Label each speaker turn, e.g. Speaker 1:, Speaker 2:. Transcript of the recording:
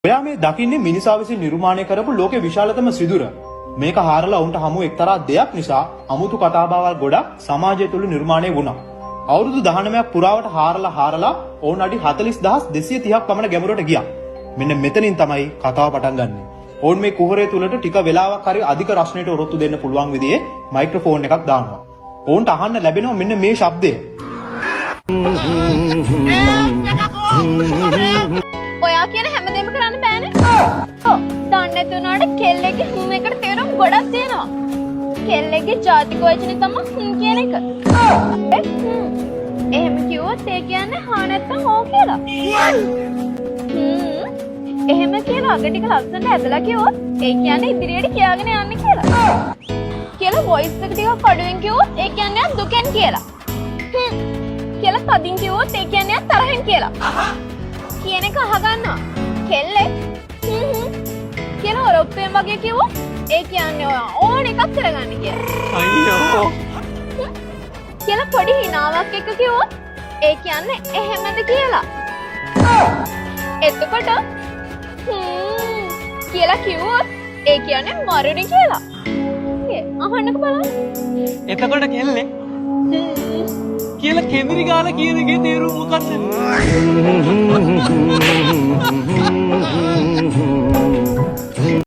Speaker 1: ඔයා මේ දකින්නේ මිනිසා විසින් නිර්මාණය කරපු ලෝකේ විශාලතම සිදුර. මේක හාරලා උන්ට හමු එක්තරා දෙයක් නිසා අමුතු කතාබහවල් ගොඩක් සමාජය තුළ නිර්මාණය වුණා. අවුරුදු 19ක් පුරාවට හාරලා ඕන් අඩි 40230ක් පමණ ගැඹුරට ගියා. මෙන්න මෙතනින් තමයි කතාව පටන් ගන්නෙ. ඕන් මේ කුහරය තුලට ටික වෙලාවක් හරි අධික රස්නයට ඔරොත්තු දෙන්න පුළුවන් විදිහේ මයික්‍රොෆෝන් එකක් දානවා. ඕන්ට අහන්න ලැබෙනවා මෙන්න මේ ශබ්දය.
Speaker 2: ඔයා කියන හැමදේම කරන්න බෑනේ. ඔව්. දන්නේ නැති උනාට කෙල්ලෙක්ගේ හුම් එකට තේරුම් ගොඩක් තියෙනවා. කෙල්ලෙක්ගේ ජාතික වචනේ තමයි හුම් කියන එක. එහෙම කිව්වොත් ඒ කියන්නේ හා නැත්තම් ඕ කියලා. එහෙම කියලා අග ටික ලස්සනට ඇදලා කිව්වොත් ඒ කියන්නේ ඉදිරියට කියාගෙන යන්න කියලා. කියලා වොයිස් එක ටිකක් අඩුවෙන් කිව්වොත් ඒ කියන්නේ දුකෙන් කියලා. කියලා තදින් කිව්වොත් ඒ කියන්නේ තරහෙන් කියලා. කියන එක අහගන්නවා. කෙල්ලෙක් කියලා ඔරොප්පෙන් වගේ කිව්වොත් ඒ කියන්නේ ඔයා ඕන එකක් කරගන්න කියලා.
Speaker 3: අයියෝ.
Speaker 2: කියලා පොඩි හිනාවක් එක කිව්වොත් ඒ කියන්නේ එහෙමද කියලා. එතකොට කියලා කිව්වොත් ඒ කියන්නේ මරුණි කියලා. අහන්නක බලන්න.
Speaker 3: එතකොට කෙල්ලේ කියලා කෙමිරි ගාලා කියන එකේ තේරුම මොකක්ද?